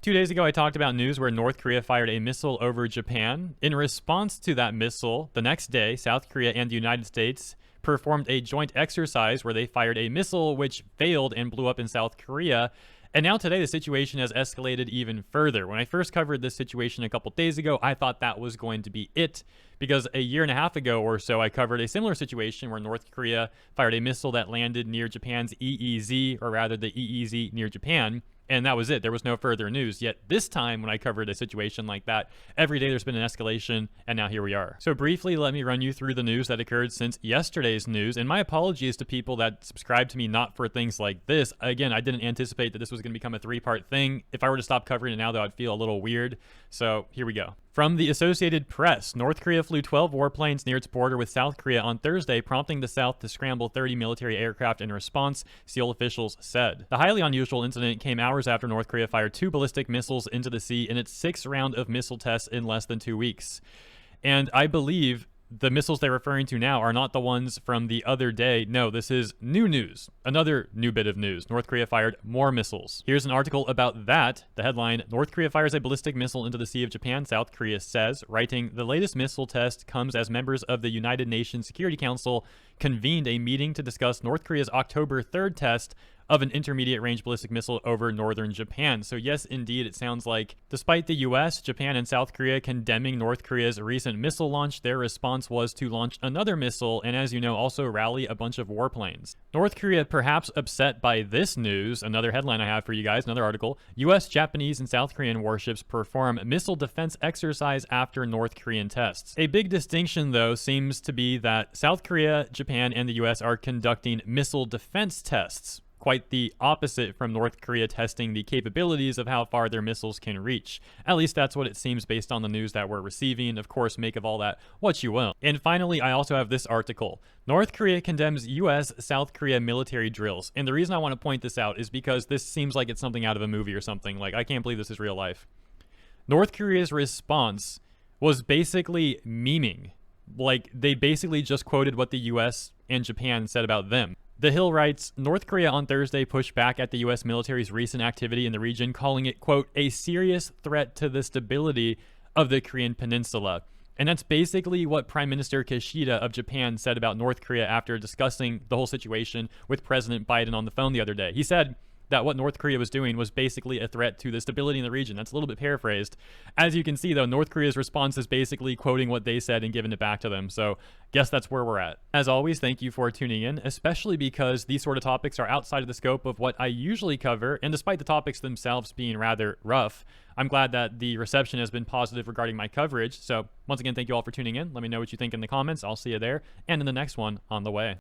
2 days ago, I talked about news where North Korea fired a missile over Japan. In response to that missile, the next day, South Korea and the United States performed a joint exercise where they fired a missile which failed and blew up in South Korea. And now today, the situation has escalated even further. When I first covered this situation a couple days ago, I thought that was going to be it, because a year and a half ago or so, I covered a similar situation where North Korea fired a missile that landed near Japan's EEZ, or rather the EEZ near Japan. And that was it. There was no further news. Yet this time when I covered a situation like that, every day there's been an escalation, and now here we are. So briefly, let me run you through the news that occurred since yesterday's news. And my apologies to people that subscribe to me not for things like this. Again, I didn't anticipate that this was going to become a three-part thing. If I were to stop covering it now, though, I'd feel a little weird. So here we go. From the Associated Press, North Korea flew 12 warplanes near its border with South Korea on Thursday, prompting the South to scramble 30 military aircraft in response, Seoul officials said. The highly unusual incident came hours after North Korea fired 2 ballistic missiles into the sea in its 6th round of missile tests in less than 2 weeks. And I believe the missiles they're referring to now are not the ones from the other day. No, this is new news. Another new bit of news. North Korea fired more missiles. Here's an article about that. The headline, North Korea fires a ballistic missile into the Sea of Japan, South Korea says, writing, the latest missile test comes as members of the United Nations Security Council convened a meeting to discuss North Korea's October 3rd test of an intermediate range ballistic missile over northern Japan. So yes, indeed, it sounds like despite the US, Japan, and South Korea condemning North Korea's recent missile launch, their response was to launch another missile and, as you know, also rally a bunch of warplanes. North Korea perhaps upset by this news. Another headline I have for you guys, another article. US, Japanese, and South Korean warships perform missile defense exercise after North Korean tests. A big distinction, though, seems to be that South Korea, Japan, and the US are conducting missile defense tests. Quite the opposite from North Korea testing the capabilities of how far their missiles can reach. At least that's what it seems based on the news that we're receiving. Of course, make of all that what you will. And finally, I also have this article. North Korea condemns US South Korea military drills. And the reason I want to point this out is because this seems like it's something out of a movie or something. Like, I can't believe this is real life. North Korea's response was basically memeing. Like, they basically just quoted what the US and Japan said about them. The Hill writes, North Korea on Thursday pushed back at the U.S. military's recent activity in the region, calling it, quote, a serious threat to the stability of the Korean peninsula. And that's basically what Prime Minister Kishida of Japan said about North Korea after discussing the whole situation with President Biden on the phone the other day. He said that what North Korea was doing was basically a threat to the stability in the region. That's a little bit paraphrased. As you can see, though, North Korea's response is basically quoting what they said and giving it back to them. So guess that's where we're at. As always, thank you for tuning in, especially because these sort of topics are outside of the scope of what I usually cover. And despite the topics themselves being rather rough, I'm glad that the reception has been positive regarding my coverage. So once again, thank you all for tuning in. Let me know what you think in the comments. I'll see you there and in the next one on the way.